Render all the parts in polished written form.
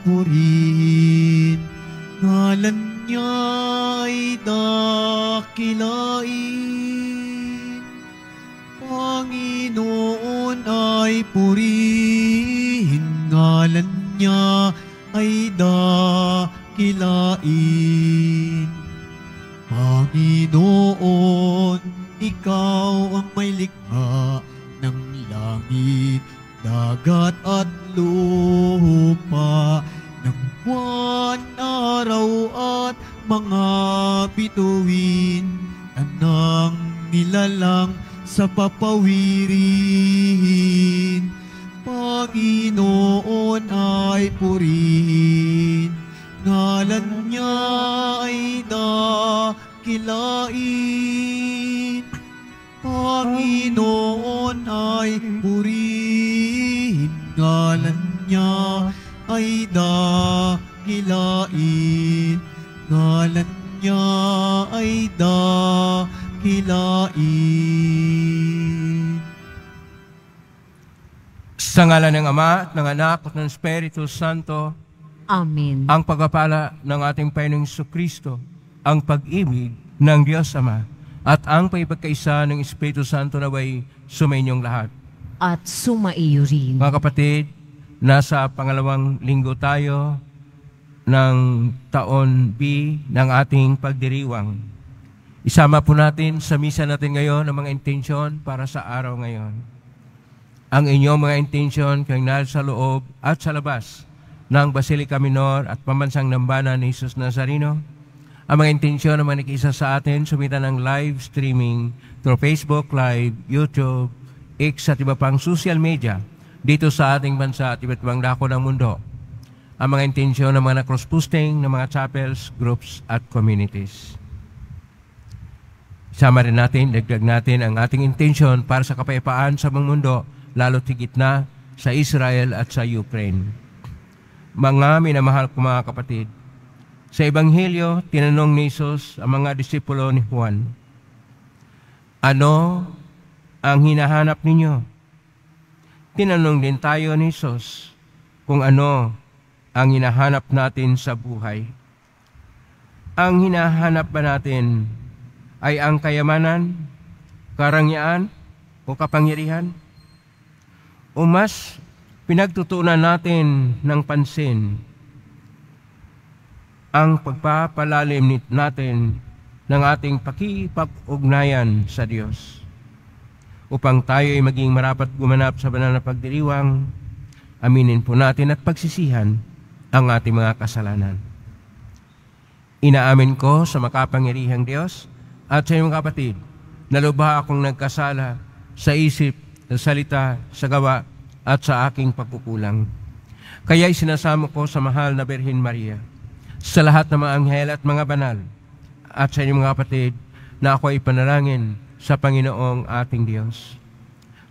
purihin, ngalan niya'y dakilain. Panginoon ay purihin, ngalan niya ay dakilain. Panginoon, ikaw ang may likha ng langit, dagat at lupa, ng buwan, araw at mga bituin, anang nilalang sa papawirin. Panginoon ay purihin, ngalan niya ay dakilain. Panginoon ay purihin, ngalan niya ay dakilain. Ngalan niya ay dakilain. Sa ngalan ng Ama, at ng Anak, at ng Espiritu Santo. Amen. Ang pagpapala ng ating Panginoong Jesucristo, ang pag-ibig ng Diyos Ama, at ang pagkakaisa ng Espiritu Santo naway sumainyong lahat. At sumaiyo rin. Mga kapatid, nasa pangalawang linggo tayo ng taon B ng ating pagdiriwang. Isama po natin sa misa natin ngayon ang mga intensyon para sa araw ngayon. Ang inyong mga intensyon kang nasa loob at sa labas ng Basilica Minor at Pambansang Dambana ni Jesus Nazareno. Ang mga intensyon na manikisa sa atin, sumita ng live streaming through Facebook Live, YouTube, X at iba pang social media dito sa ating bansa at iba't ibang dako ng mundo. Ang mga intensyon ng mga cross-posting ng mga chapels, groups at communities. Sama rin natin, dagdag natin ang ating intensyon para sa kapayapaan sa buong mundo, lalo tigit na sa Israel at sa Ukraine. Mga minamahal ko mga kapatid, sa Ebanghelyo, tinanong ni Jesus ang mga disipulo ni Juan, ano ang hinahanap ninyo? Tinanong din tayo ni Jesus kung ano ang hinahanap natin sa buhay. Ang hinahanap ba natin ay ang kayamanan, karangyaan, o kapangyarihan? O mas pinagtutuunan natin ng pansin ang pagpapalalim natin ng ating pakikipag-ugnayan sa Diyos upang tayo ay maging marapat gumanap sa banal na pagdiriwang. Aminin po natin at pagsisihan ang ating mga kasalanan. Inaamin ko sa makapangyarihang Diyos at sa inyong kapatid na lubha akong nagkasala sa isip, sa salita, sa gawa, at sa aking pagkukulang. Kaya'y sinasamo ko sa mahal na Birhen Maria, sa lahat ng mga anghel at mga banal, at sa inyong mga kapatid, na ako ay panalangin sa Panginoong ating Diyos.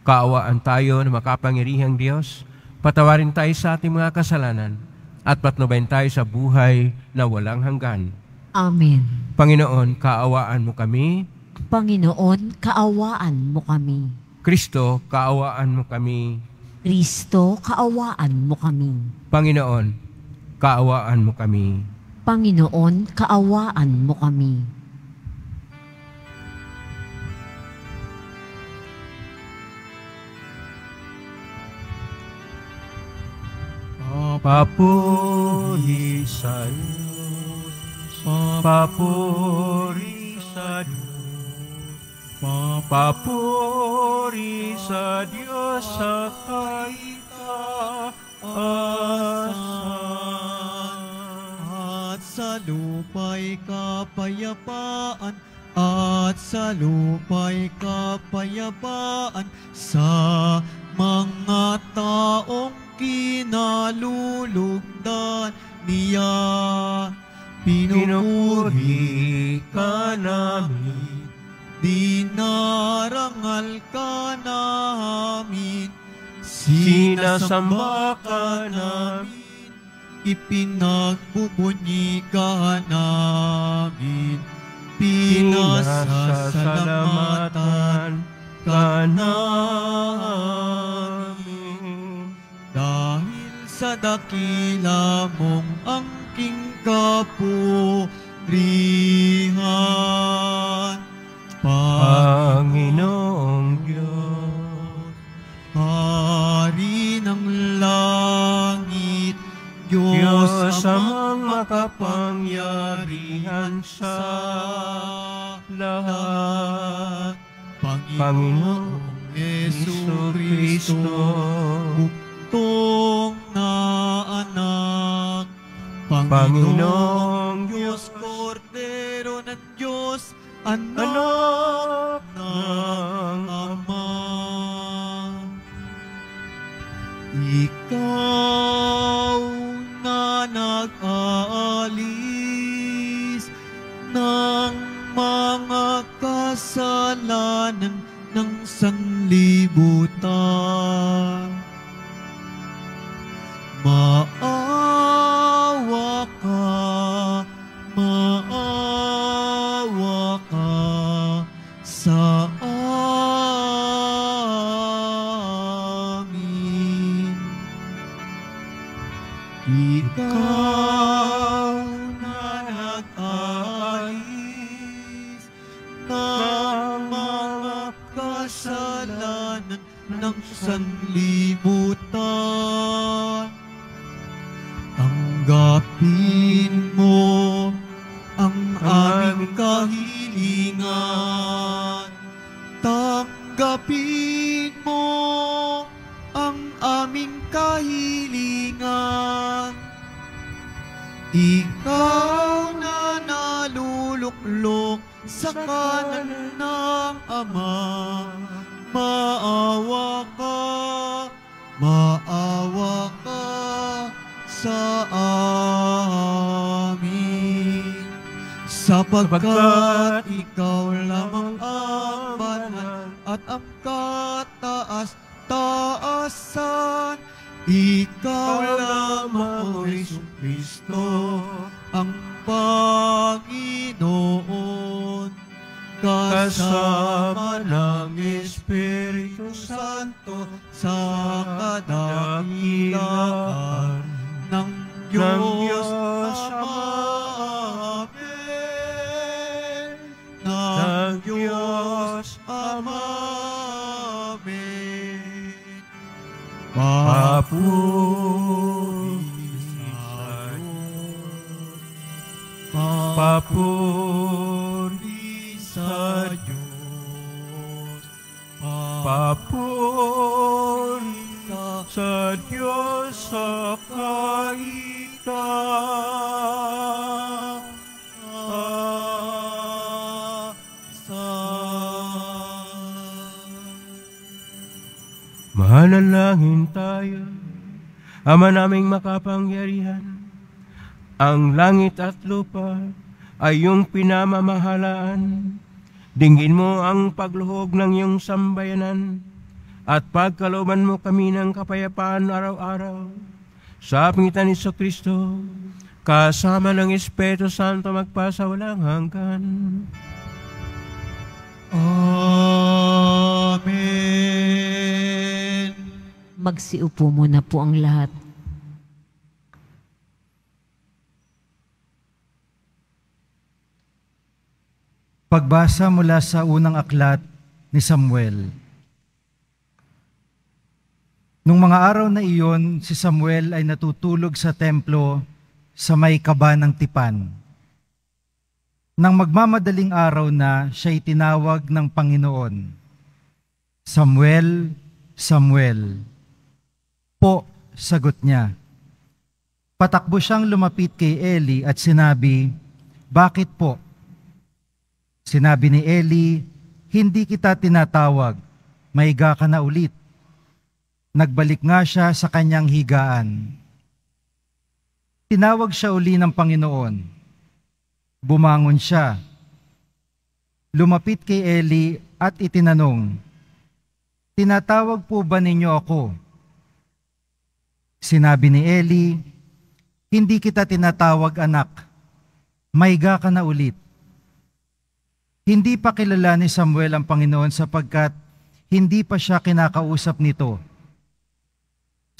Kaawaan tayo ng makapangyarihang Diyos, patawarin tayo sa ating mga kasalanan, at patnubayan tayo sa buhay na walang hanggan. Amen. Panginoon, kaawaan mo kami. Panginoon, kaawaan mo kami. Kristo, kaawaan mo kami. Kristo, kaawaan mo kami. Panginoon, kaawaan mo kami. Panginoon, kaawaan mo kami. Papuri sa Diyos, papuri sa Diyos, papuri sa Diyos sa kaitaasan. At sa lupa'y kapayapaan, at sa lupa'y kapayapaan sa mga taong kinalulugdan niya. Pinupuri ka namin, dinarangal ka namin, sinasamba ka namin, ipinagbubunyi ka namin, pinasasalamatan ka namin. Dahil sa dakila mong angking kapurihan. Panginoong Diyos, Hari ng langit, Diyos amang makapangyarihan sa lahat, Panginoong Jesucristo, buktong na anak, Panginoong Diyos, Kordero ng Diyos, anak anak ng Ama. Ikaw na nag-aalis ng mga kasalanan ng sanlibutan. Maawa ka sa amin. Ikaw na nag-aalis ng mga kasalanan ng sanlibutan. Tanggapin mo ang aming kahilingan. Tanggapin mo ang aming kahilingan. Ikaw na naluluklok sa kanan ng Ama, maawa ka sa amin. Sapagkat ikaw lamang ang banal at ang kataas-taasan. Ikaw lamang, Jesucristo, ang Panginoon, kasama ng Espiritu Santo sa kadakilaan ng Diyos Ama. Amen. Ng Diyos Ama. Amen. Papuri sa Diyos, papuri sa Diyos sa Manalangin tayo, Ama naming makapangyarihan, ang langit at lupa ay iyong pinamamahalaan. Dinggin mo ang pagluhog ng iyong sambayanan at pagkalooban mo kami ng kapayapaan araw-araw. Sa pangitan ni Jesucristo, kasama ng Espiritu Santo magpasawalang hanggan. Amen. Magsiupo muna po ang lahat. Pagbasa mula sa unang aklat ni Samuel. Nung mga araw na iyon, si Samuel ay natutulog sa templo sa may kaba ng tipan. Nang magmamadaling araw na, siya'y tinawag ng Panginoon, "Samuel, Samuel." "Po," sagot niya. Patakbo siyang lumapit kay Eli at sinabi, "Bakit po?" Sinabi ni Eli, "Hindi kita tinatawag, mahiga ka na ulit." Nagbalik nga siya sa kanyang higaan. Tinawag siya uli ng Panginoon. Bumangon siya. Lumapit kay Eli at itinanong, "Tinatawag po ba ninyo ako?" Sinabi ni Eli, "Hindi kita tinatawag, anak. Mahiga ka na ulit." Hindi pa kilala ni Samuel ang Panginoon sapagkat hindi pa siya kinakausap nito.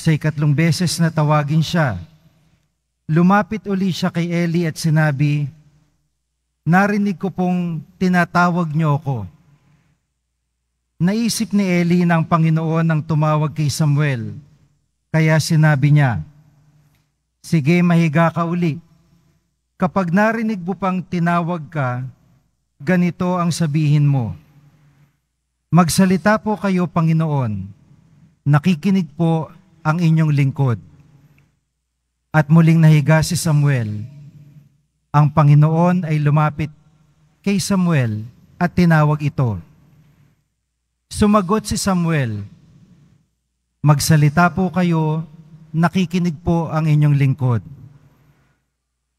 Sa 3 beses na tawagin siya, lumapit uli siya kay Eli at sinabi, "Narinig ko pong tinatawag niyo ako." Naisip ni Eli ng Panginoon ang tumawag kay Samuel, kaya sinabi niya, "Sige, mahiga ka uli. Kapag narinig mo pang tinawag ka, ganito ang sabihin mo, 'Magsalita po kayo, Panginoon. Nakikinig po ang inyong lingkod.'" At muling nahiga si Samuel. Ang Panginoon ay lumapit kay Samuel at tinawag ito. Sumagot si Samuel, "Magsalita po kayo, nakikinig po ang inyong lingkod."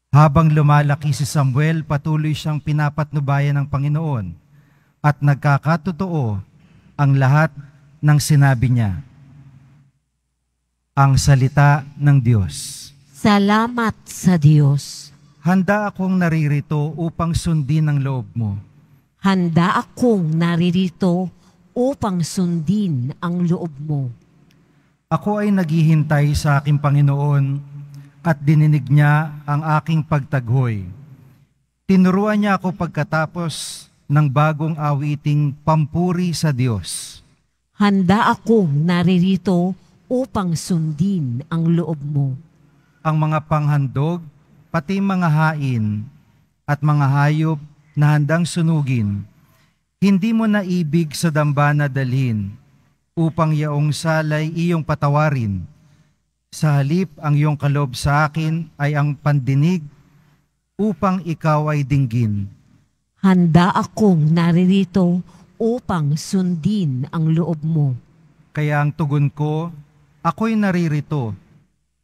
Habang lumalaki si Samuel, patuloy siyang pinapatnubayan ng Panginoon at nagkakatotoo ang lahat ng sinabi niya. Ang salita ng Diyos. Salamat sa Diyos. Handa akong naririto upang sundin ang loob mo. Handa akong naririto upang sundin ang loob mo. Ako ay naghihintay sa aking Panginoon at dininig niya ang aking pagtaghoy. Tinuruan niya ako pagkatapos ng bagong awiting pampuri sa Diyos. Handa akong naririto upang sundin ang loob mo. Ang mga panghandog, pati mga hain at mga hayop na handang sunugin, hindi mo naibig sa dambana dalhin, upang yaong salay iyong patawarin. Sa halip ang iyong kaloob sa akin ay ang pandinig, upang ikaw ay dinggin. Handa akong naririto upang sundin ang loob mo. Kaya ang tugon ko, ako'y naririto.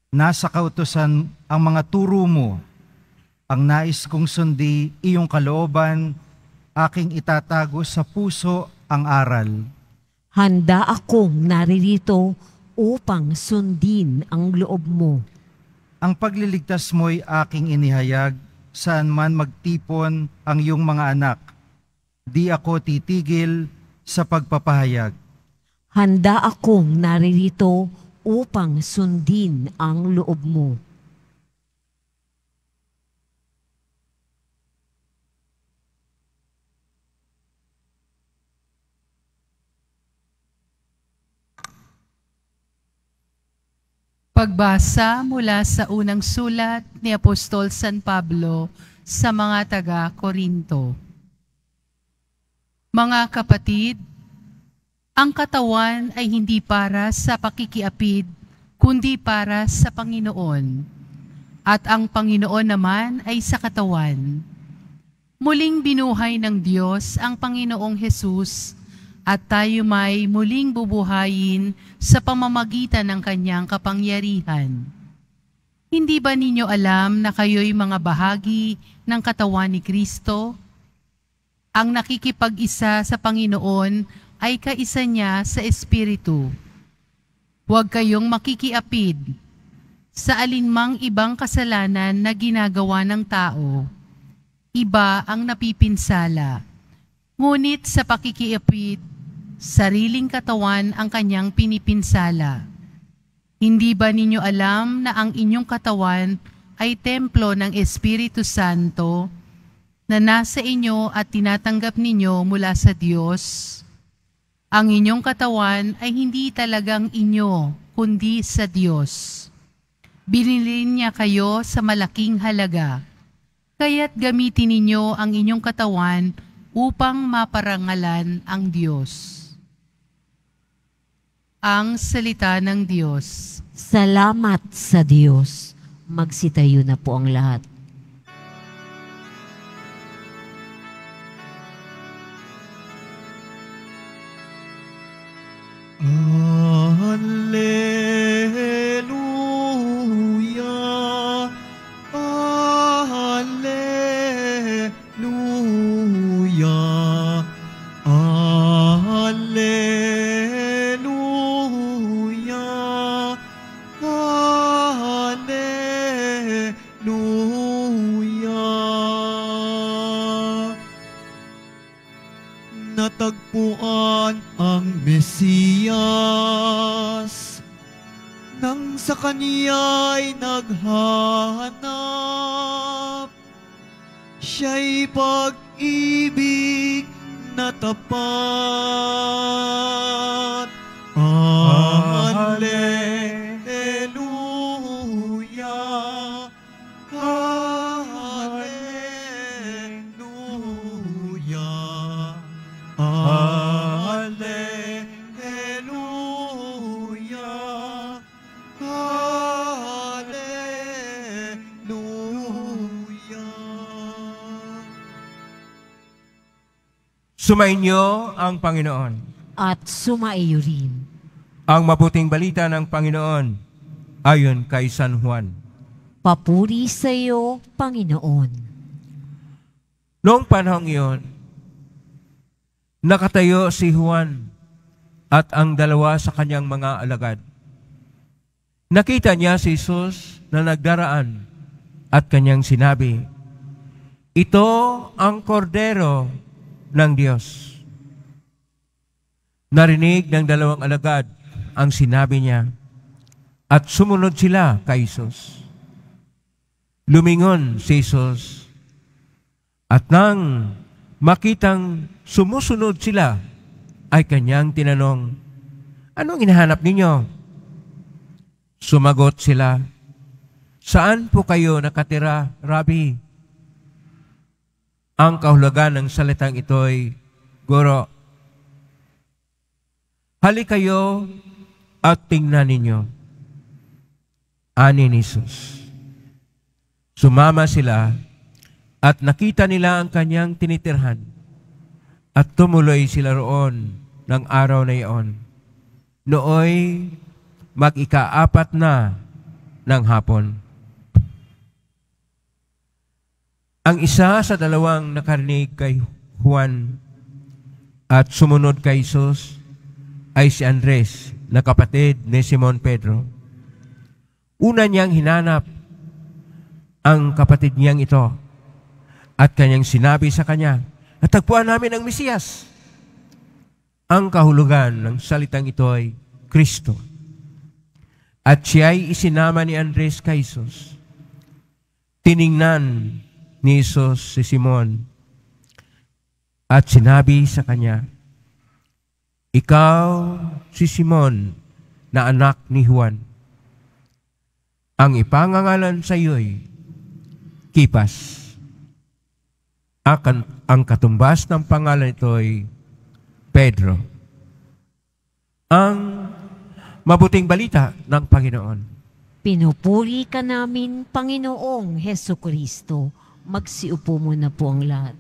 Nasa kautusan ang mga turo mo. Ang nais kong sundi iyong kalooban, aking itatago sa puso ang aral. Handa akong naririto upang sundin ang loob mo. Ang pagliligtas mo'y aking inihayag, saan man magtipon ang iyong mga anak. Di ako titigil sa pagpapahayag. Handa akong naririto upang sundin ang loob mo. Pagbasa mula sa unang sulat ni Apostol San Pablo sa mga taga-Korinto. Mga kapatid, ang katawan ay hindi para sa pakikiapid, kundi para sa Panginoon. At ang Panginoon naman ay sa katawan. Muling binuhay ng Diyos ang Panginoong Hesus, at tayo may muling bubuhayin sa pamamagitan ng kanyang kapangyarihan. Hindi ba ninyo alam na kayo'y mga bahagi ng katawan ni Kristo? Ang nakikipag-isa sa Panginoon ay kaisa niya sa Espiritu. Huwag kayong makikiapid sa alinmang ibang kasalanan na ginagawa ng tao. Iba ang napipinsala. Ngunit sa pakikiapid, sariling katawan ang kanyang pinipinsala. Hindi ba ninyo alam na ang inyong katawan ay templo ng Espiritu Santo na nasa inyo at tinatanggap ninyo mula sa Diyos? Ang inyong katawan ay hindi talagang inyo, kundi sa Diyos. Binili niya kayo sa malaking halaga, kaya't gamitin ninyo ang inyong katawan upang maparangalan ang Diyos. Ang salita ng Diyos. Salamat sa Diyos. Magsitayo na po ang lahat. Alleluia, Alleluia, Alleluia, Alleluia. nang sa kaniya'y naghahanap. Siya'y pag-ibig na tapat. Hallelujah, Hallelujah, Hallelujah, Hallelujah. Sumainyo ang Panginoon. At sumaiyo rin. Ang mabuting balita ng Panginoon ayon kay San Juan. Papuri sa iyo, Panginoon. Noong panahong iyon, nakatayo si Juan at ang dalawa sa kanyang mga alagad. Nakita niya si Jesus na nagdaraan at kanyang sinabi, "Ito ang kordero ng Diyos." Narinig ng dalawang alagad ang sinabi niya at sumunod sila kay Jesus. Lumingon si Jesus at nang makitang sumusunod sila ay kanyang tinanong, "Anong hinahanap ninyo?" Sumagot sila, "Saan po kayo nakatira, Rabi?" Ang kahulugan ng salitang ito'y, "Guro, halik kayo at tingnan ninyo." Ani ni Jesus. Sumama sila at nakita nila ang kanyang tinitirhan at tumuloy sila roon ng araw na iyon. Nooy mag-ika-4 na ng hapon. Ang isa sa dalawang nakarinig kay Juan at sumunod kay Jesus ay si Andres, na kapatid ni Simon Pedro. Una niyang hinanap ang kapatid niyang ito at kanyang sinabi sa kanya, "Natagpuan namin ang Mesiyas." Ang kahulugan ng salitang ito ay Kristo. At siya'y isinama ni Andres kay Jesus. Tiningnan ni Jesus si Simon at sinabi sa kanya, "Ikaw si Simon na anak ni Juan. Ang ipangangalan sa iyo'y Kipas." Ang katumbas ng pangalan ito'y Pedro. Ang mabuting balita ng Panginoon. Pinupuri ka namin, Panginoong Hesukristo. Magsiupo muna po ang lahat.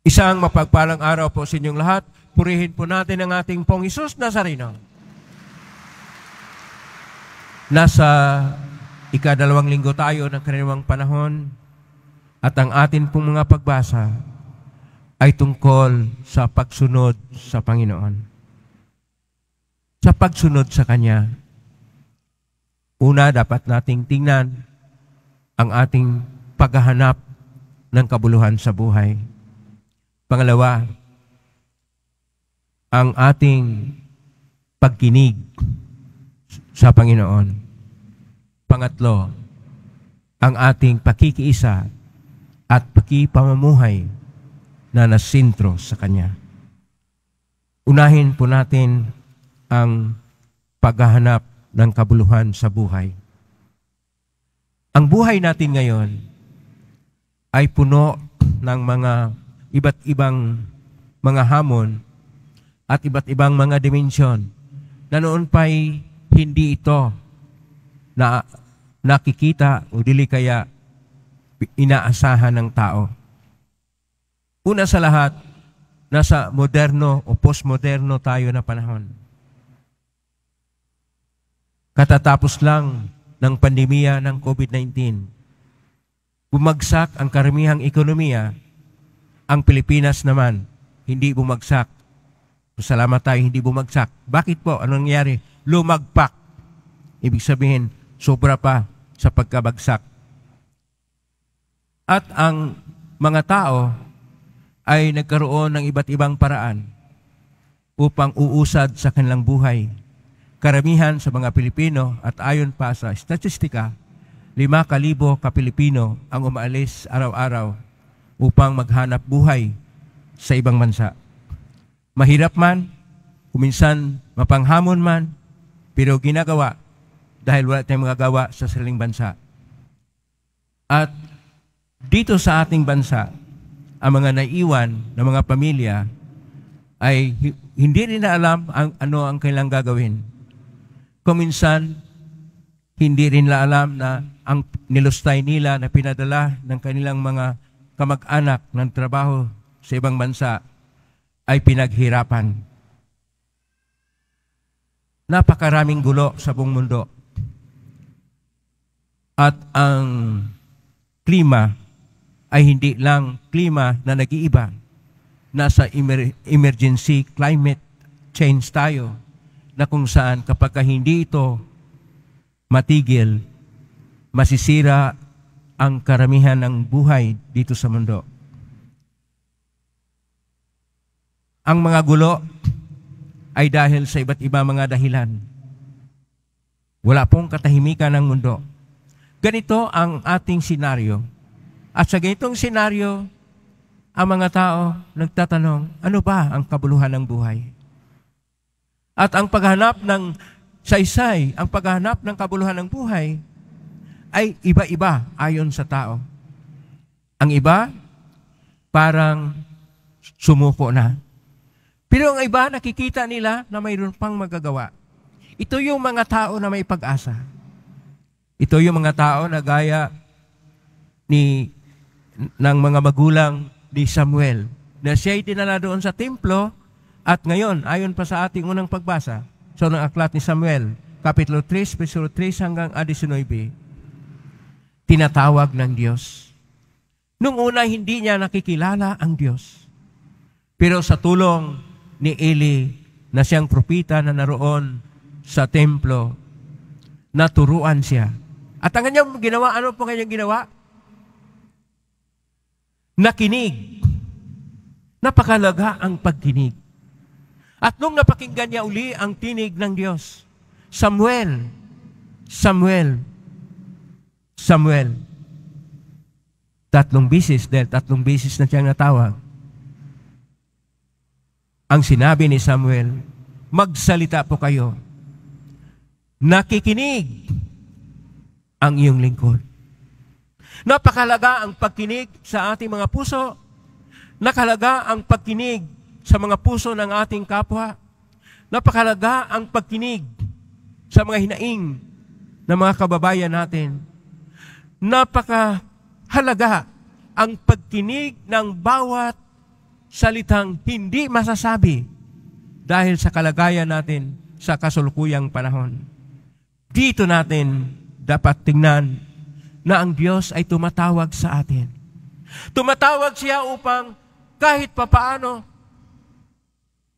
Isang mapagpalang araw po sa inyong lahat. Purihin po natin ang ating Pong Hesus Nazareno. Nasa ika-2 linggo tayo ng karaniwang panahon at ang atin pong mga pagbasa ay tungkol sa pagsunod sa Panginoon. Sa pagsunod sa Kanya, una dapat nating tingnan ang ating paghahanap ng kabuluhan sa buhay. Pangalawa, ang ating pagkinig sa Panginoon. Pangatlo, ang ating pakikiisa at pakipamumuhay na nasintro sa Kanya. Unahin po natin ang paghahanap ng kabuluhan sa buhay. Ang buhay natin ngayon ay puno ng mga iba't ibang mga hamon at iba't ibang mga dimensyon na noon pa'y hindi ito na nakikita o dili kaya inaasahan ng tao. Una sa lahat, nasa moderno o postmoderno tayo na panahon. Katatapos lang ng pandemya ng COVID-19, bumagsak ang karamihang ekonomiya. Ang Pilipinas naman, hindi bumagsak. Salamat tayo, hindi bumagsak. Bakit po? Anong nangyari? Lumagpak. Ibig sabihin, sobra pa sa pagkabagsak. At ang mga tao ay nagkaroon ng iba't ibang paraan upang uusad sa kanilang buhay. karamihan sa mga Pilipino at ayon pa sa statistika, 5,000 ka-Pilipino ang umaalis araw-araw upang maghanap buhay sa ibang bansa. Mahirap man, kuminsan mapanghamon man, pero ginagawa dahil wala tayong magagawa sa sariling bansa. At dito sa ating bansa, ang mga naiwan na mga pamilya ay hindi rin na alam ano ang kailang gagawin. Kuminsan, hindi rin na alam na ang nilustay nila na pinadala ng kanilang mga kamag-anak ng trabaho sa ibang bansa ay pinaghirapan. Napakaraming gulo sa buong mundo. At ang klima ay hindi lang klima na nag-iiba. Nasa emergency climate change tayo na kung saan kapag hindi ito matigil, masisira ang karamihan ng buhay dito sa mundo. Ang mga gulo ay dahil sa iba't iba mga dahilan. Wala pong katahimikan ng mundo. Ganito ang ating senaryo. At sa ganitong senaryo, ang mga tao nagtatanong, ano ba ang kabuluhan ng buhay? At ang paghanap ng saysay, ang paghanap ng kabuluhan ng buhay ay iba-iba ayon sa tao. Ang iba, parang sumuko na. Pero ang iba, nakikita nila na mayroon pang magagawa. Ito yung mga tao na may pag-asa. Ito yung mga tao na gaya ng mga magulang ni Samuel, na siya'y dinala doon sa templo at ngayon, ayon pa sa ating unang pagbasa, sa unang aklat ni Samuel, Kapitulo 3, Versículo 3 hanggang 19, tinatawag ng Diyos. Nung una, hindi niya nakikilala ang Diyos. Pero sa tulong ni Eli, na siyang propita na naroon sa templo, naturuan siya. At ang kanyang ginawa, ano po kanyang ginawa? Nakinig. Napakalaga ang pagkinig. At nung napakinggan niya uli ang tinig ng Diyos, Samuel, Samuel, Samuel. 3 bisis, dahil 3 bisis na siyang natawag. Ang sinabi ni Samuel, magsalita po kayo. Nakikinig ang iyong lingkod. Napakalaga ang pagkinig sa ating mga puso. Nakalaga ang pagkinig sa mga puso ng ating kapwa. Napakalaga ang pagkinig sa mga hinaing ng mga kababayan natin. Napakahalaga ang pagkinig ng bawat salitang hindi masasabi dahil sa kalagayan natin sa kasulukuyang panahon. Dito natin dapat tingnan na ang Diyos ay tumatawag sa atin. Tumatawag siya upang kahit papaano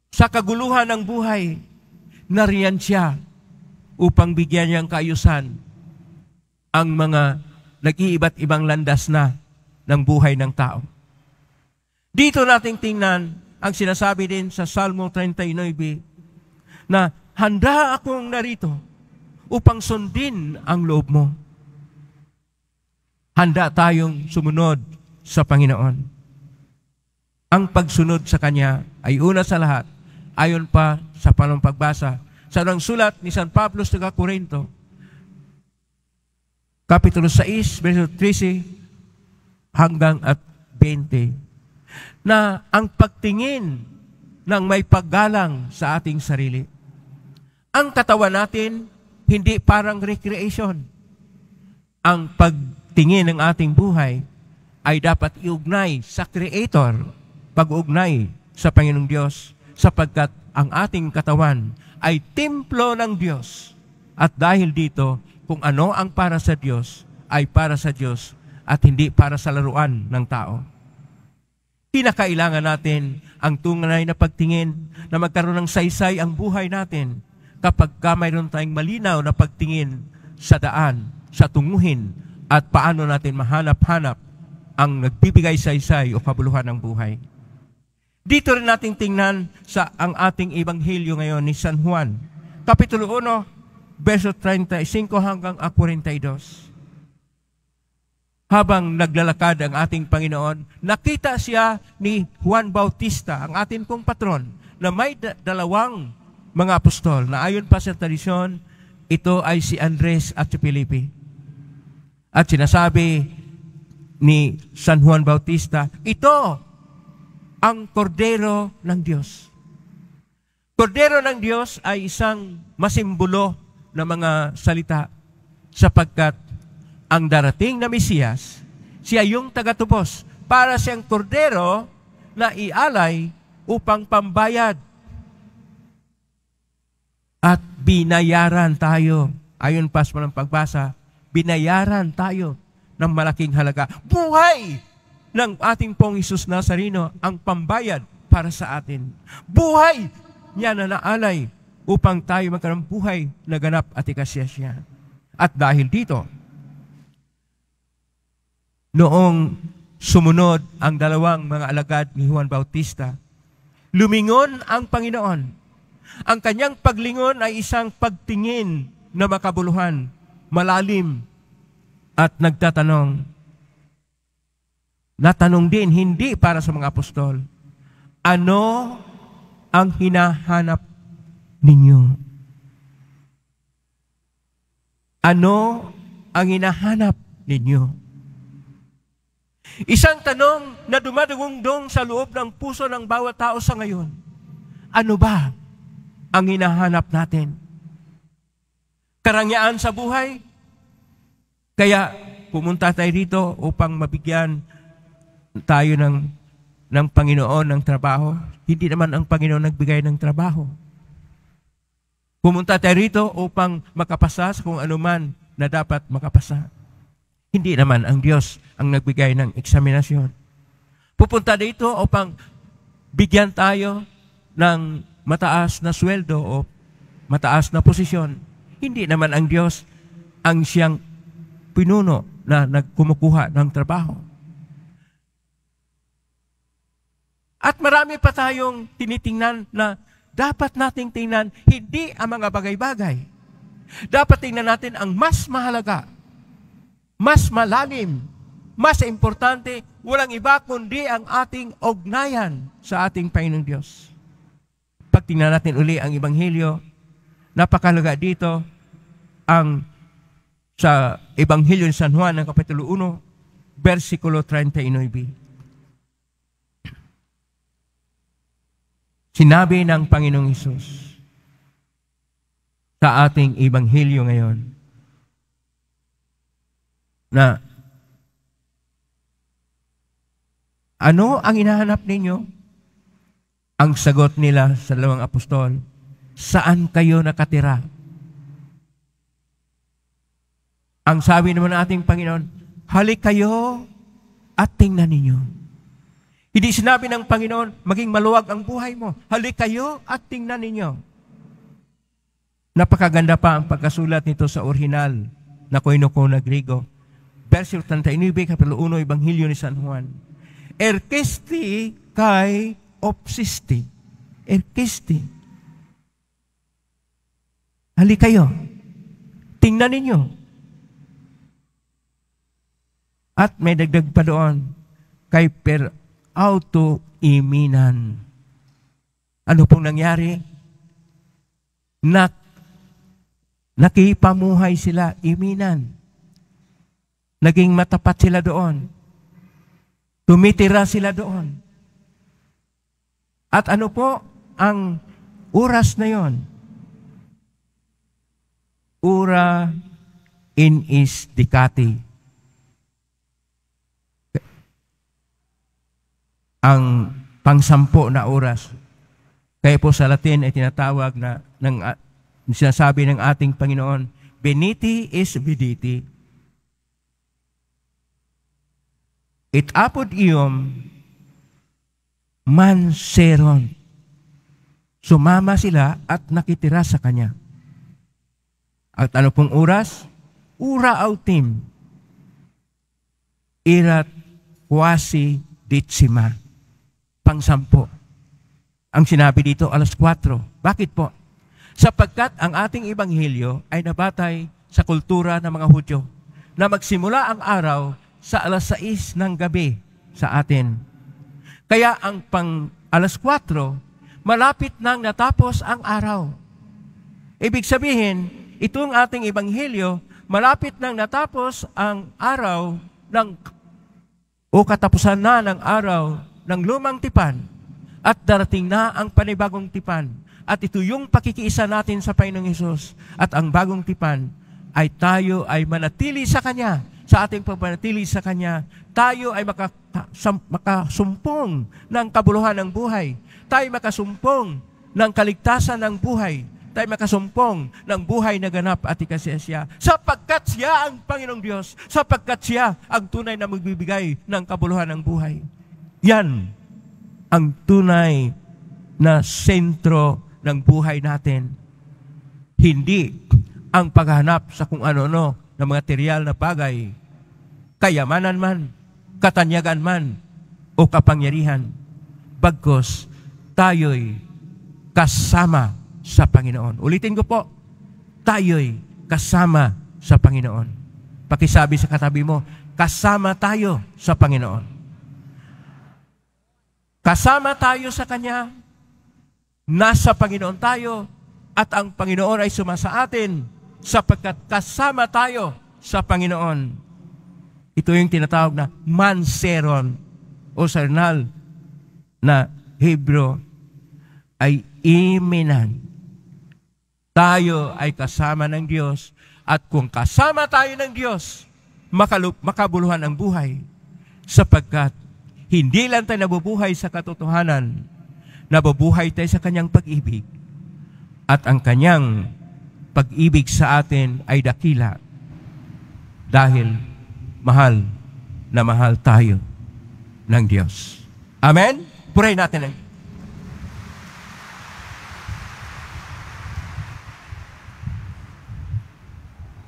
sa kaguluhan ng buhay, nariyan siya upang bigyan niyang kaayusan ang mga nag-iiba't ibang landas na ng buhay ng tao. Dito nating tingnan ang sinasabi din sa Salmo 39 na handa akong narito upang sundin ang loob mo. Handa tayong sumunod sa Panginoon. Ang pagsunod sa Kanya ay una sa lahat, ayon pa sa panong pagbasa sa unang sulat ni San Pablo sa Korinto, Kapitulo 6, Versículo 13 hanggang 20, na ang pagtingin ng may paggalang sa ating sarili. Ang katawan natin, hindi parang recreation. Ang pagtingin ng ating buhay ay dapat iugnay sa Creator, pag-ugnay sa Panginoong Diyos, sapagkat ang ating katawan ay templo ng Diyos. At dahil dito, kung ano ang para sa Diyos, ay para sa Diyos at hindi para sa laruan ng tao. Kinakailangan natin ang tunay na pagtingin na magkaroon ng saysay ang buhay natin kapag mayroon tayong malinaw na pagtingin sa daan, sa tunguhin, at paano natin mahanap-hanap ang nagbibigay saysay o kabuluhan ng buhay. Dito rin natin tingnan sa ang ating ebanghelyo ngayon ni San Juan, Kapitulo 1, verso 35 hanggang 42. Habang naglalakad ang ating Panginoon, nakita siya ni Juan Bautista, ang ating pong patron, na may dalawang mga apostol na ayon pa sa tradisyon, ito ay si Andres at si Felipe. At sinasabi ni San Juan Bautista, ito ang kordero ng Diyos. Kordero ng Diyos ay isang masimbolo na mga salita sapagkat ang darating na Mesiyas, siya yung tagatubos para siyang kordero na ialay upang pambayad. At binayaran tayo, ayon pa sa pagbasa, binayaran tayo ng malaking halaga. Buhay ng ating pong Hesus Nazareno ang pambayad para sa atin. Buhay niya na naalay upang tayo magkaroon buhay na ganap at ikasya siya. At dahil dito, noong sumunod ang dalawang mga alagad ni Juan Bautista, lumingon ang Panginoon. Ang kanyang paglingon ay isang pagtingin na makabuluhan, malalim, at nagtatanong. Natanong din, hindi para sa mga apostol, ano ang hinahanap ninyo? Ano ang hinahanap ninyo? Isang tanong na dumadugong sa loob ng puso ng bawat tao sa ngayon. Ano ba ang hinahanap natin? Karangyaan sa buhay? Kaya pumunta tayo rito upang mabigyan tayo ng Panginoon ng trabaho. Hindi naman ang Panginoon nagbigay ng trabaho. Pumunta tayo rito upang makapasa sa kung anuman na dapat makapasa. Hindi naman ang Diyos ang nagbigay ng eksaminasyon. Pupunta dito upang bigyan tayo ng mataas na sweldo o mataas na posisyon. Hindi naman ang Diyos ang siyang pinuno na nagkumukuha ng trabaho. At marami pa tayong tinitingnan na dapat nating tingnan hindi ang mga bagay-bagay. Dapat tingnan natin ang mas mahalaga, mas malalim, mas importante, walang iba kundi ang ating ugnayan sa ating Panginoong Diyos. Pag tingnan natin uli ang Ebanghelyo, napakalaga dito ang sa Ebanghelyo ni San Juan ng Kapitulo 1, versikulo 39. Sinabi ng Panginoong Hesus sa ating Ebanghelyo ngayon na ano ang hinahanap ninyo? Ang sagot nila sa dalawang apostol, saan kayo nakatira? Ang sabi naman ng ating Panginoon, halik kayo at tingnan ninyo. Hindi sinabi ng Panginoon, maging maluwag ang buhay mo. Halik kayo at tingnan ninyo. Napakaganda pa ang pagkasulat nito sa orihinal na Koinoko na Griego. Versikulo 39, Kapitulo 1, Ebanghelyo ni San Juan. Erkesti kai opsisti. Erkesti. Halik kayo. Tingnan ninyo. At may dagdag pa doon, kay per auto-iminan. Ano pong nangyari? Nakipamuhay sila, iminan. Naging matapat sila doon. Tumitira sila doon. At ano po ang oras na yon? Ura in is dicati. Ang pangsampo na oras. Kaya po sa Latin ay tinatawag na sinasabi ng ating Panginoon, Veniti is viditi. Et apud ium manseron. Sumama sila at nakitira sa Kanya. At ano pong oras? Ura autim. Irat quasi ditsima. Pangsampo. Ang sinabi dito, 4:00. Bakit po? Sapagkat ang ating ebanghelyo ay nabatay sa kultura ng mga Hudyo na magsimula ang araw sa alas 6 ng gabi sa atin. Kaya ang pang alas 4, malapit nang natapos ang araw. Ibig sabihin, itong ating ebanghelyo, malapit nang natapos ang araw o katapusan na ng araw ng lumang tipan at darating na ang panibagong tipan. At ito yung pakikiisa natin sa Panginoong Hesus. At ang bagong tipan ay tayo ay manatili sa Kanya. Sa ating pagpanatili sa Kanya, tayo ay makasumpong ng kabuluhan ng buhay. Tayo makasumpong ng kaligtasan ng buhay. Tayo makasumpong ng buhay na ganap at ikasiyasya. Sapagkat siya ang Panginoong Diyos. Sapagkat siya ang tunay na magbibigay ng kabuluhan ng buhay. Yan ang tunay na sentro ng buhay natin. Hindi ang paghahanap sa kung ano-ano na material na bagay, kayamanan man, katanyagan man, o kapangyarihan. Bagkus, tayo'y kasama sa Panginoon. Ulitin ko po, tayo'y kasama sa Panginoon. Pakisabi sa katabi mo, kasama tayo sa Panginoon. Kasama tayo sa Kanya, nasa Panginoon tayo, at ang Panginoon ay sumasa atin sapagkat kasama tayo sa Panginoon. Ito yung tinatawag na manseron o sa original na Hebrew ay iminan. Tayo ay kasama ng Diyos at kung kasama tayo ng Diyos, makabuluhan ang buhay sapagkat hindi lang tayo nabubuhay sa katotohanan, nabubuhay tayo sa Kanyang pag-ibig. At ang Kanyang pag-ibig sa atin ay dakila dahil mahal na mahal tayo ng Diyos. Amen? Purihin natin ang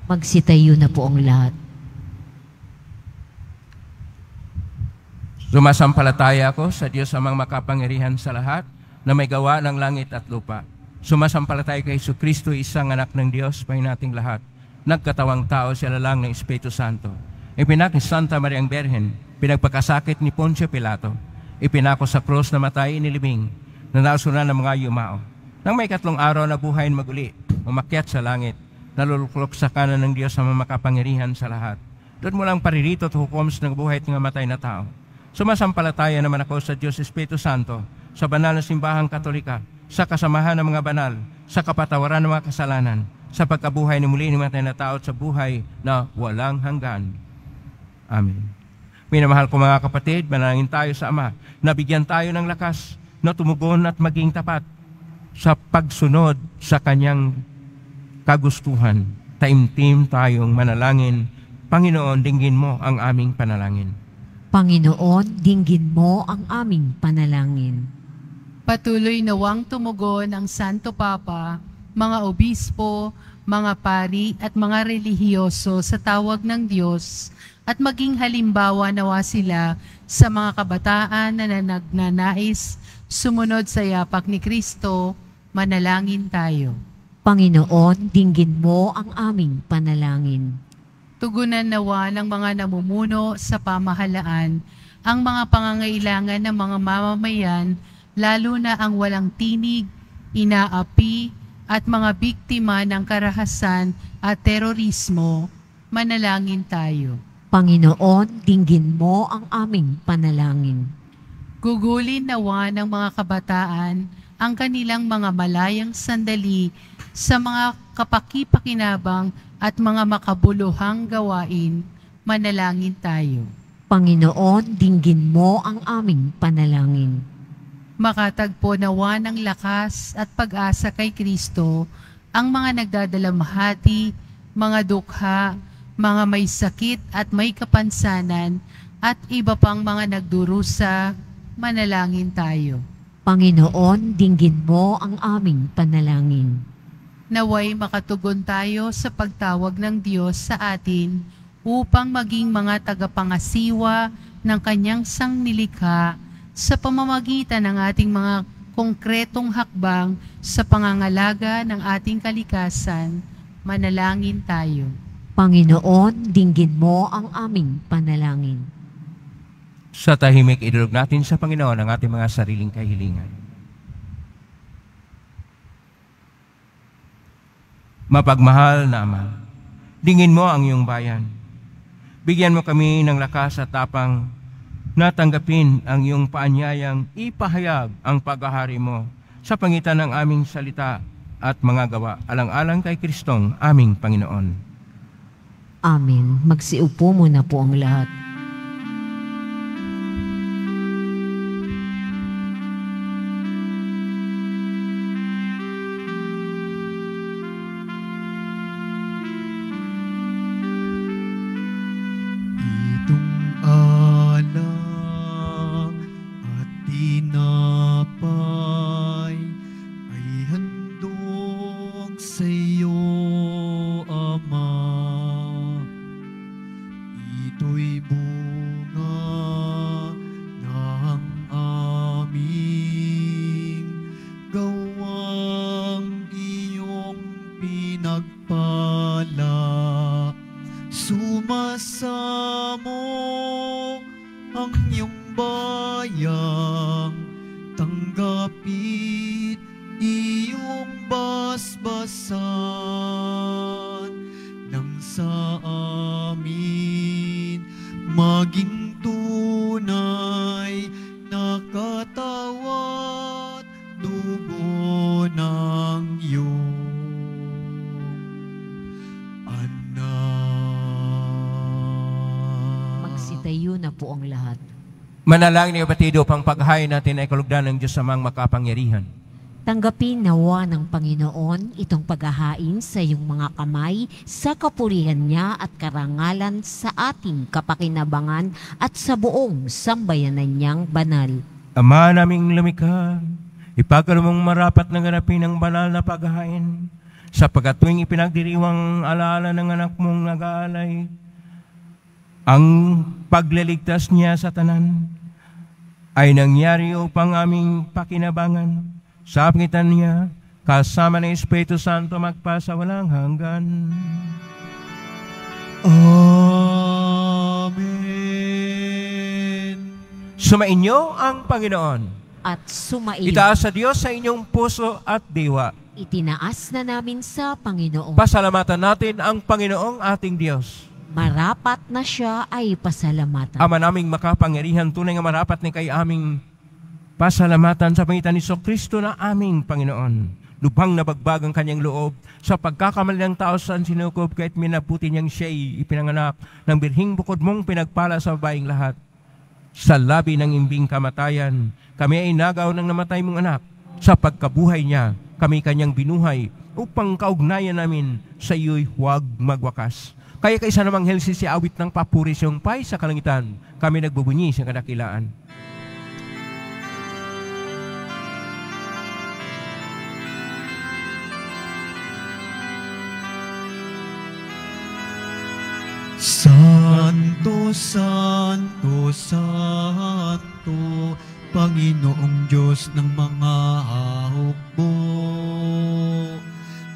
Magsitayo na po ang lahat. Sumasampalataya ako sa Diyos amang makapangyarihan sa lahat na may gawa ng langit at lupa. Sumasampalataya kay Jesucristo, isang anak ng Diyos, Panginoon nating lahat. Nagkatawang tao sa lalang ng Espiritu Santo. Ipinak ni Santa Mariang Berhen, pinagpakasakit ni Poncio Pilato. Ipinako sa krus na matay inilibing, nanasunan ng mga yumao. Nang may 3 araw na buhay maguli, umakyat sa langit, naluluklok sa kanan ng Diyos amang makapangyarihan sa lahat. Doon mo lang paririto at hukom sa buhay at ng matay na tao. Sumasampalataya naman ako sa Diyos Espiritu Santo, sa banal na simbahang Katolika, sa kasamahan ng mga banal, sa kapatawaran ng mga kasalanan, sa pagkabuhay ni muli ng matay na tao at sa buhay na walang hanggan. Amen. Minamahal ko mga kapatid, manalangin tayo sa Ama, nabigyan tayo ng lakas na tumugon at maging tapat sa pagsunod sa Kanyang kagustuhan. Taimtim tayong manalangin. Panginoon, dinggin mo ang aming panalangin. Panginoon, dinggin mo ang aming panalangin. Patuloy nawang tumugon ang Santo Papa, mga obispo, mga pari at mga relihiyoso sa tawag ng Diyos at maging halimbawa nawa sila sa mga kabataan na nagnanais sumunod sa yapak ni Kristo. Manalangin tayo. Panginoon, dinggin mo ang aming panalangin. Tugunan nawa ng mga namumuno sa pamahalaan ang mga pangangailangan ng mga mamamayan, lalo na ang walang tinig, inaapi, at mga biktima ng karahasan at terorismo. Manalangin tayo. Panginoon, dinggin mo ang aming panalangin. Gugulin nawa ng mga kabataan ang kanilang mga malayang sandali sa mga kapakipakinabang at mga makabuluhang gawain. Manalangin tayo. Panginoon, dinggin mo ang aming panalangin. Makatagpo nawa ng lakas at pag-asa kay Kristo ang mga nagdadalamhati, mga dukha, mga may sakit at may kapansanan, at iba pang mga nagdurusa. Manalangin tayo. Panginoon, dinggin mo ang aming panalangin. Naway makatugon tayo sa pagtawag ng Diyos sa atin upang maging mga tagapangasiwa ng Kanyang sangnilikha sa pamamagitan ng ating mga konkretong hakbang sa pangangalaga ng ating kalikasan. Manalangin tayo. Panginoon, dinggin mo ang aming panalangin. Sa tahimik, idulog natin sa Panginoon ang ating mga sariling kahilingan. Mapagmahal na Ama, dingin mo ang iyong bayan. Bigyan mo kami ng lakas at tapang na tanggapin ang iyong paanyayang ipahayag ang paghahari mo sa pangitan ng aming salita at mga gawa, alang-alang kay Kristong aming Panginoon. Amen. Magsiupo muna po ang lahat. Itong alak at tinapay ay handog sa iyo, Ama. Ito'y bunga ng aming gawang iyong pinagpala. Sumasamo ang iyong bayang, tanggapit iyong basbasan, nang sa amin maging tunay na katawat dugo ng iyong Magsitayo na po ang lahat. Manalangin ni Batido, pang paghain natin ay kalugdan ng Diyos amang makapangyarihan. Tanggapin nawa ng Panginoon itong paghahain sa iyong mga kamay sa kapurihan niya at karangalan sa ating kapakinabangan at sa buong sambayanan niyang banal. Ama naming lumikha, ipagkaloob mong marapat na ganapin ang banal na paghahain, sapagkat tuwing ipinagdiriwang alaala ng anak mong nag-aalay, ang pagliligtas niya sa tanan ay nangyari upang aming pakinabangan. Sa pangitan niya, kasama ng Espiritu Santo magpasa walang hanggan. Amen. Sumainyo ang Panginoon. At sumain. Itaas sa Diyos sa inyong puso at diwa. Itinaas na namin sa Panginoon. Pasalamatan natin ang Panginoong ating Diyos. Marapat na siya ay pasalamatan. Ama naming makapangyarihan, tunay nga marapat ni kay aming pasalamatan sa pangitan ni Kristo na aming Panginoon. Lubhang nabagbag ang kanyang loob sa pagkakamali ng tao sa sinukob, kahit minabuti niyang siya'y ipinanganak ng birhing bukod mong pinagpala sa babaeng lahat. Sa labi ng imbing kamatayan, kami ay nagaw ng namatay mong anak. Sa pagkabuhay niya, kami kanyang binuhay upang kaugnayan namin sa iyo'y huwag magwakas. Kaya kaysa namang helsi si awit ng papuri siyong pay sa kalangitan, kami nagbubunyi sa kadakilaan. Santo, Santo, Santo, Panginoong Diyos ng mga hukbo,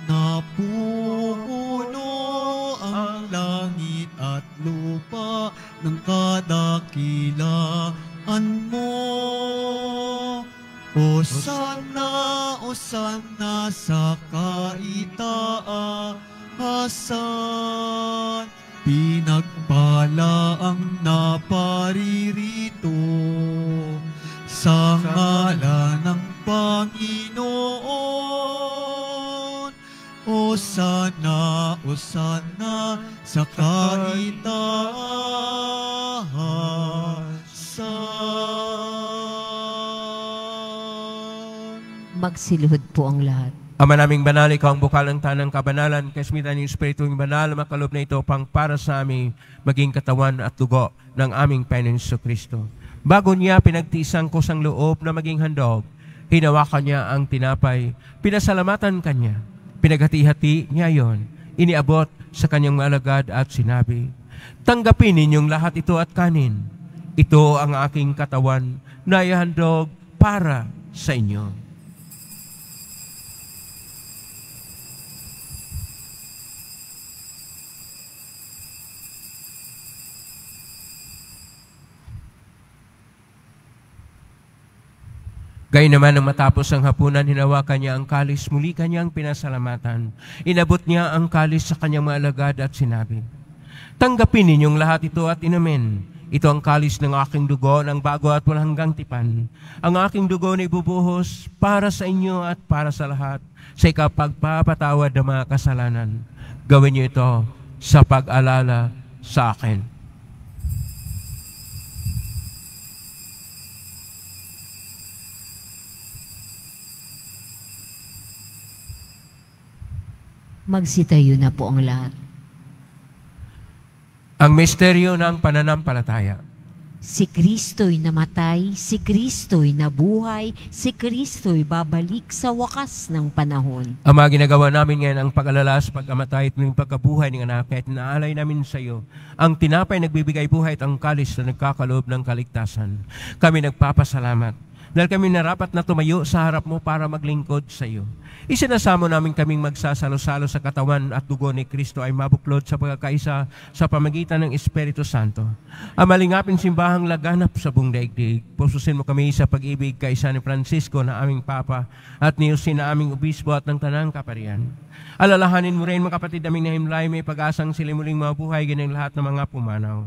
napupuno ang langit at lupa ng kadakilaan mo. Osana, Osana sa kaitaasan, pinagpala ang naparirito sa ngalan ng Panginoon. Osana, Osana sa kaitaasan. Magsiluhod po ang lahat. Ama naming banal, ikaw ang bukal ng tanang kabanalan, kasmitan ng Espiritu ng banal, makalob na ito pang para sa amin maging katawan at dugo ng aming Panginoon Kristo. Bago niya pinagtiisang kusang loob na maging handog, hinawakan niya ang tinapay, pinasalamatan kanya, pinaghati-hati niya yon, iniabot sa kanyang malagad at sinabi, tanggapin ninyong lahat ito at kanin. Ito ang aking katawan na ihandog para sa inyo. Gayun naman nang matapos ang hapunan, hinawakan niya ang kalis, muli kanyang pinasalamatan. Inabot niya ang kalis sa kanyang mga alagad at sinabi, "Tanggapin ninyong lahat ito at inumin. Ito ang kalis ng aking dugo, ng bago at walang hanggang tipan. Ang aking dugo na ibubuhos para sa inyo at para sa lahat, sa ikapagpapatawad ng mga kasalanan. Gawin niyo ito sa pag-alala sa akin." Magsitayo na po ang lahat. Ang misteryo ng pananampalataya. Si Kristo'y namatay, si Kristo'y nabuhay, si Kristo'y babalik sa wakas ng panahon. Ang mga ginagawa namin ngayon, ang pag-alala sa pagkamatay at ng pagkabuhay ng anak, kahit naalay namin sa iyo, ang tinapay nagbibigay buhay at ang kalis na nagkakaloob ng kaligtasan. Kami nagpapasalamat dahil kami narapat na tumayo sa harap mo para maglingkod sa iyo. Isinasamo namin kaming magsasalo-salo sa katawan at dugo ni Kristo ay mabuklod sa pagkakaisa sa pamagitan ng Espiritu Santo. Ang malingaping simbahang laganap sa buong daigdig, pususin mo kami sa pag-ibig kaisa ni Francisco na aming Papa at ni Jose na aming Obispo at ng Tanang Kaparian. Alalahanin mo rin mga kapatid naming nahimlay, may pag-asang sila muling mabuhay ganang lahat ng mga pumanaw.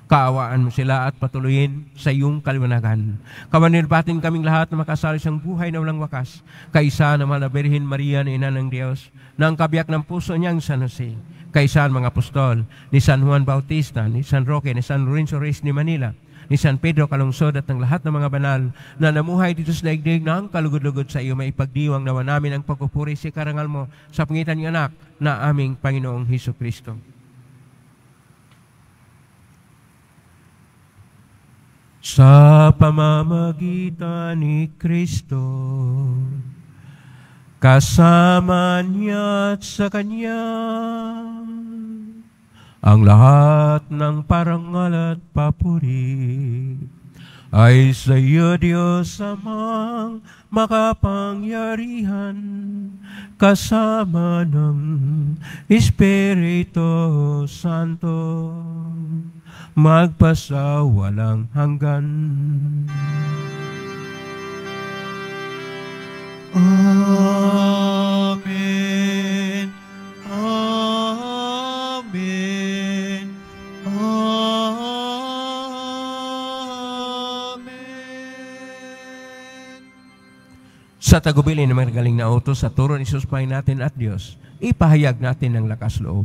Kaawaan mo sila at patuloyin sa iyong kaliwanagan. Kamanirbatin kaming lahat na makasali sa buhay na walang wakas, kaisa ng Mahal na Birhen Maria na Ina ng Diyos, na ang kabiyak ng puso niyang San Jose, kaisa ng mga apostol, ni San Juan Bautista, ni San Roque, ni San Lorenzo Reyes ni Manila, ni San Pedro Calungsod at ng lahat ng mga banal na namuhay dito sa daigdig na ang kalugod-lugod sa iyo, may ipagdiwang nawa namin ang pagpupuri sa karangal mo sa pangitan ng anak na aming Panginoong Hesus-Kristo. Sa pamamagitan ni Kristo, kasama niya at sa Kanya, ang lahat ng parangal at papuri ay sa iyo, Diyos Amang makapangyarihan, kasama ng Espiritu Santo, magpasawalang hanggan. Amen. Amen. Amen. Sa tagubilin ng mga galing na utos sa turo ni Jesus Panginoon natin at Diyos, ipahayag natin ang lakas loob.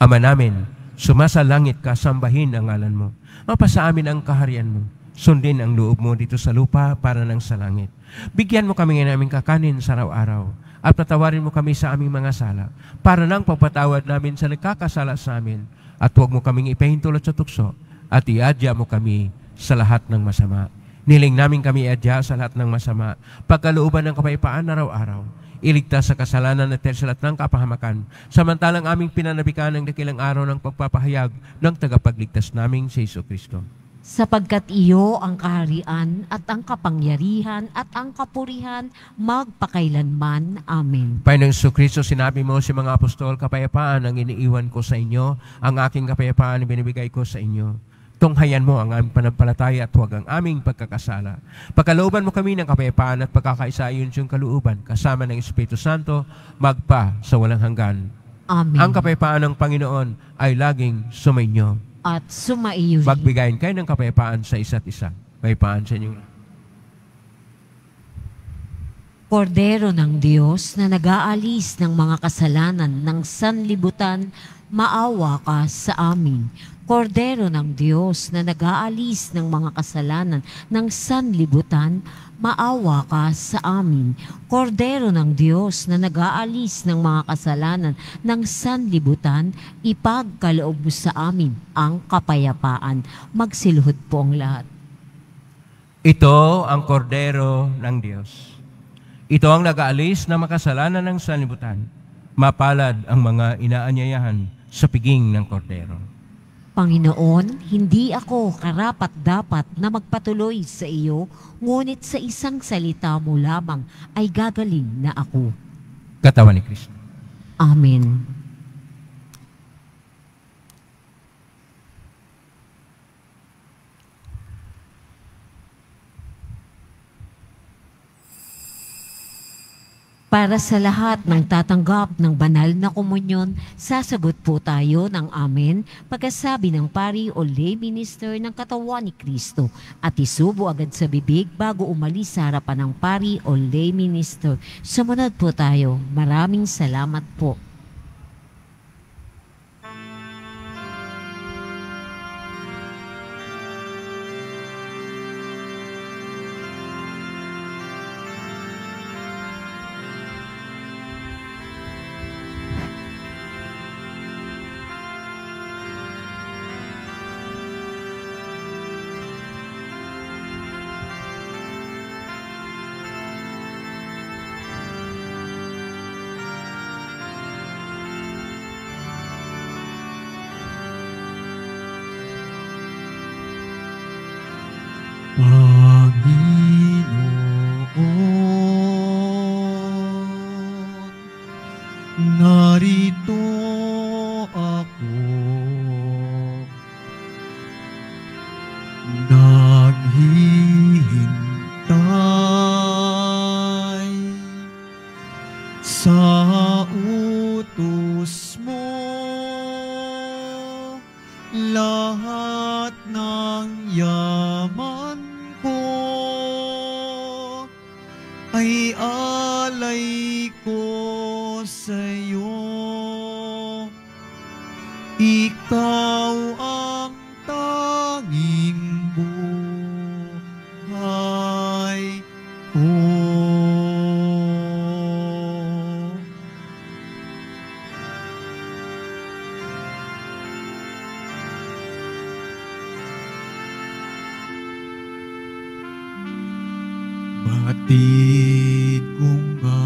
Ama namin, sumasalangit ka, sambahin ang ngalan mo. Mapasa amin ang kaharian mo. Sundin ang loob mo dito sa lupa para ng sa langit. Bigyan mo kami ng aming kakanin sa araw-araw at patawarin mo kami sa aming mga sala para ng pagpatawad namin sa nagkakasala sa amin. At huwag mo kaming ipahintulot sa tukso at iadya mo kami sa lahat ng masama. Niling namin kami iadya sa lahat ng masama, pagkalooban ng kapayapaan araw-araw. Iligtas sa kasalanan at tersalat ng kapahamakan, samantalang aming pinanabikan ng dakilang araw ng pagpapahayag ng tagapagligtas naming si Jesucristo. Sapagkat iyo ang kaharian at ang kapangyarihan at ang kapurihan magpakailanman. Amen. Panginoong Jesucristo, sinabi mo si mga apostol, kapayapaan ang iniiwan ko sa inyo, ang aking kapayapaan ang binibigay ko sa inyo. Tunghayan mo ang aming panampalataya at huwag ang aming pagkakasala. Pagkalooban mo kami ng kapayapaan at pagkakaisa ayon sa iyong kalooban, kasama ng Espiritu Santo, magpa sa walang hanggan. Amen. Ang kapayapaan ng Panginoon ay laging sumainyo. At sumaiyo rin. Magbigayin kayo ng kapayapaan sa isa't isa. Kapayapaan sa inyo. Kordero ng Diyos na nag-aalis ng mga kasalanan ng sanlibutan, maawa ka sa amin. Kordero ng Diyos na nag-aalis ng mga kasalanan ng sanlibutan, maawa ka sa amin. Kordero ng Diyos na nag-aalis ng mga kasalanan ng sanlibutan, ipagkaloob mo sa amin ang kapayapaan. Magsiluhod po ang lahat. Ito ang kordero ng Diyos. Ito ang nag-aalis ng makasalanan ng sanlibutan. Mapalad ang mga inaanyayahan sa piging ng kordero. Panginoon, hindi ako karapat-dapat na magpatuloy sa iyo, ngunit sa isang salita mo lamang ay gagaling na ako. Katawan ni Kristo. Amen. Para sa lahat ng tatanggap ng banal na komunyon, sasagot po tayo ng amen pagkasabi ng pari o lay minister ng katawan ni Kristo at isubo agad sa bibig bago umalis sa harapan ng pari o lay minister. Sumunod po tayo. Maraming salamat po. Panginoon, narito ako, naghihintay sa utos mo. Lahat ng yaman ko ay alay ko sa'yo. Ikaw ang tanging buhay ko. Batid ko nga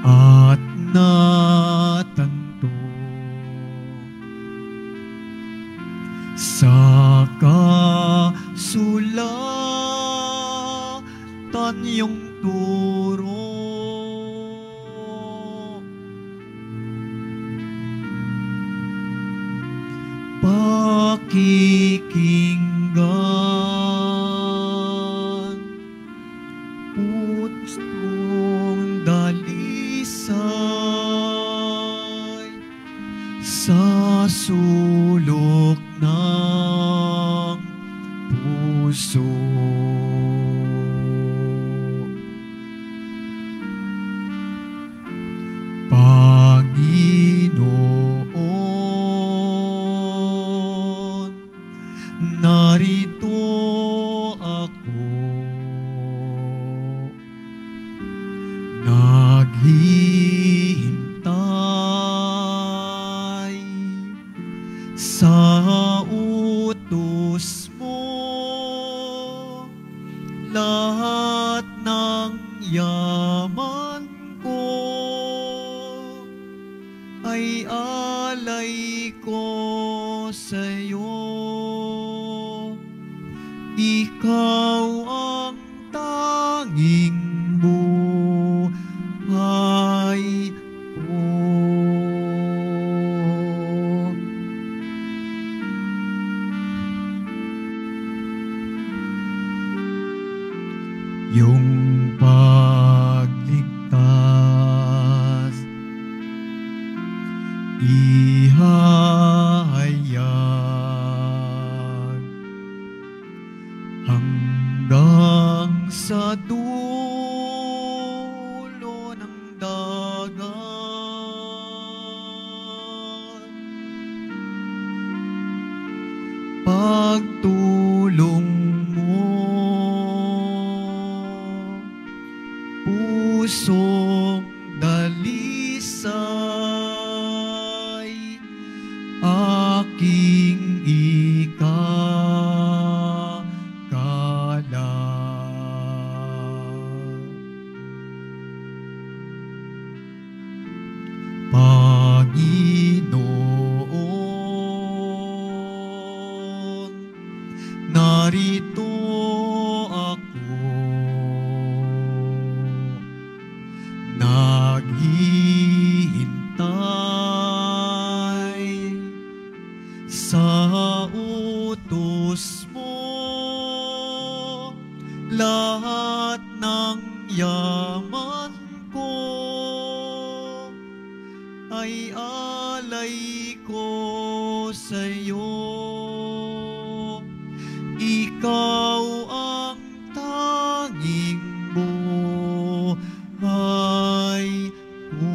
at natanto sa kasulatan yung turo. Pakikinggan putong dalisay sa sulok ng puso. Panginoon, narito ako, naghihintay sa utos mo. Lahat ng yaman ko ay alay ko sa'yo. Ikaw ang tanging buhay ko. Yung pagligtas ihahayag hanggang sa dulo ng dagat. Pagtulong mo, pusong dalisay, aking ikakalang. Panginoon, narito ako, naghihintay sa utos mo. Lahat na ay alay ko sa'yo. Ikaw ang tanging buhay ko.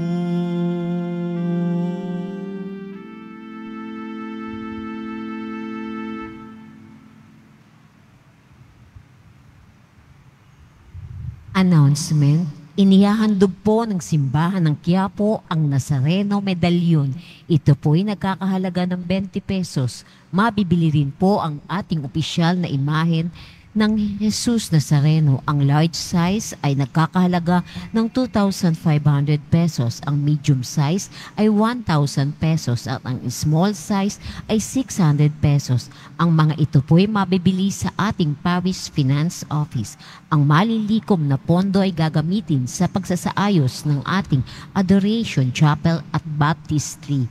Announcement. Inihahandog po ng simbahan ng Quiapo ang Nazareno Medallion. Ito po'y nagkakahalaga ng 20 pesos. Mabibili rin po ang ating opisyal na imahen ng Jesus Nazareno. Ang large size ay nagkakahalaga ng 2,500 pesos. Ang medium size ay 1,000 pesos at ang small size ay 600 pesos. Ang mga ito po'y mabibili sa ating Parish Finance Office. Ang malilikom na pondo ay gagamitin sa pagsasaayos ng ating Adoration Chapel at Baptistry.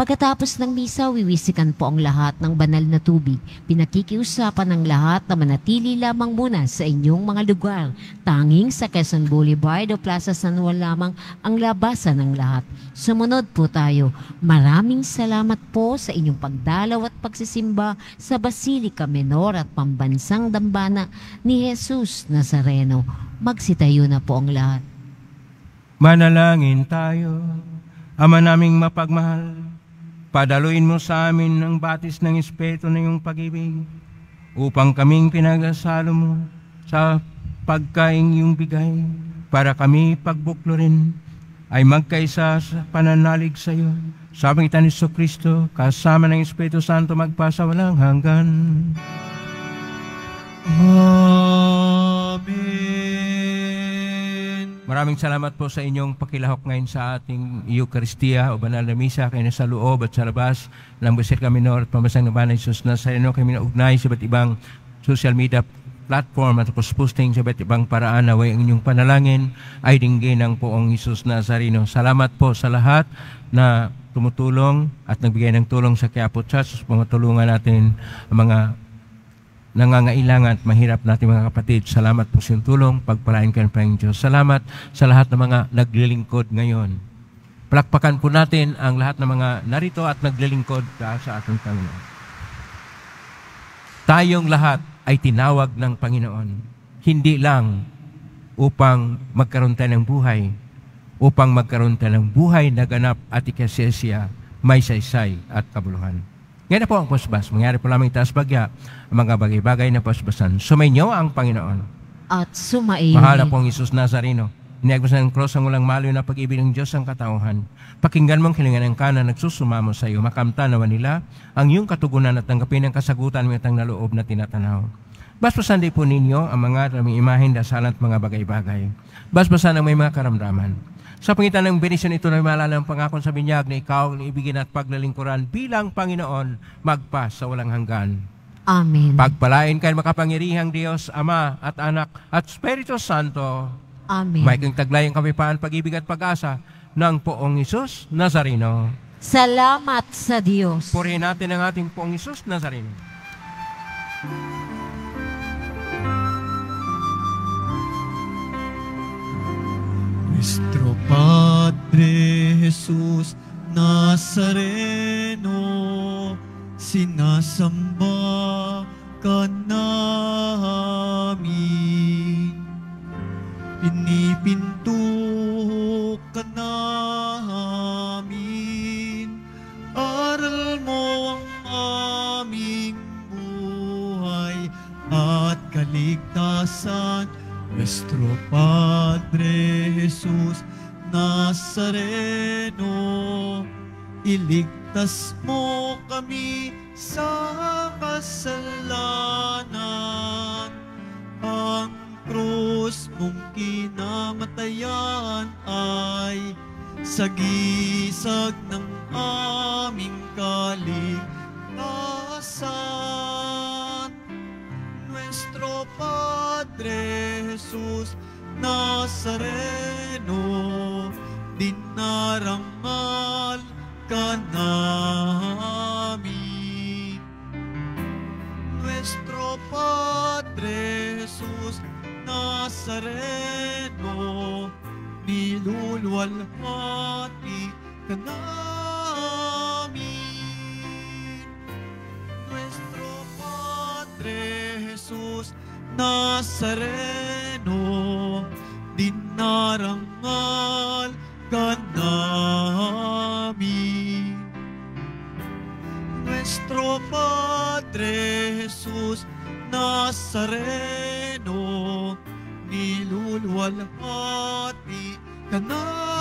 Pagkatapos ng misa, wiwisikan po ang lahat ng banal na tubig. Pinakikiusapan ng lahat na manatili lamang muna sa inyong mga lugar. Tanging sa Quezon Boulevard o Plaza San Juan lamang ang labasan ng lahat. Sumunod po tayo. Maraming salamat po sa inyong pagdalaw at pagsisimba sa Basilica Menor at Pambansang Dambana ni Jesus Nazareno. Magsitayo na po ang lahat. Manalangin tayo. Ama naming mapagmahal, padaluin mo sa amin ang batis ng Espiritu na iyong pag-ibig upang kaming pinagsalo mo sa pagkaing iyong bigay para kami pagbuklorin ay magkaisa sa pananalig sa iyo. Sa pangitan ni Jesucristo, kasama ng Espiritu Santo magpasa walang hanggan. Amen. Maraming salamat po sa inyong pakilahok ngayon sa ating Eucharistia o Banal na Misa kayo sa loob at sa labas ng Basilica Menor at Pambansang Dambana ni Jesus Nazareno. Kami naugnay sa iba't ibang social media platform at posting sa iba't ibang paraan na ang inyong panalangin ay dinggin ng poong Jesus Nazareno. Salamat po sa lahat na tumutulong at nagbigay ng tulong sa Quiapo Church. Pangutulungan natin ang mga nangangailangan at mahirap natin mga kapatid. Salamat po sa tulong. Pagpalain ka ng Panginoon Diyos. Salamat sa lahat ng mga naglilingkod ngayon. Palakpakan po natin ang lahat ng mga narito at naglilingkod sa ating Panginoon. Tayong lahat ay tinawag ng Panginoon. Hindi lang upang magkaroon tayo ng buhay, upang magkaroon tayo ng buhay na ganap at ikasesya, may saysay at kabuluhan. Ngayon na po ang posbas. Mangyari po lamang taas bagya ang mga bagay-bagay na posbasan. Sumainyo ang Panginoon. At sumaiyo. Mahal na pong Jesus Nazareno. Iniagbasan ng cross ang walang maliw na pag-ibig ng Diyos ang katauhan. Pakinggan mong hilingan ng kanan nagsusumamo sa iyo. Makamta naman nila ang iyong katugunan at tanggapin ang kasagutan ng itang naloob na tinatanaw. Basbasan din po ninyo ang mga raming imahen, dasalan at mga bagay-bagay. Basbasan ang may mga karamdaman. Sa pangitan ng benisyon ito na maalala ang pangakon sa binyag na ikaw ang ibigin at paglalingkuran bilang Panginoon magpa sa walang hanggan. Amen. Pagpalain kayo makapangyarihang Diyos, Ama at Anak at Espiritu Santo. Amen. May kang taglay ang kapayapaan, pag-ibig at pag-asa ng poong Jesus Nazareno. Salamat sa Diyos. Purihin natin ang ating poong Jesus Nazareno. Nuestro Padre Jesus Nazareno, sinasamba ka namin. Pinipinto ka namin. Aral mo ang aming buhay at kaligtasan. Nuestro Padre Jesus Nazareno, iligtas mo kami sa kasalanan. Ang krus mong kinamatayan ay sagisag ng aming kaligtasan. Nuestro Padre Jesus Nazareno, dinarangal ka namin. Nuestro Padre Jesus Nazareno, niluluwalhati ka namin. Nuestro Padre Jesus Nazareno, dinarangal ka namin. Nuestro Padre Jesus Nazareno, niluluwalhati ka namin.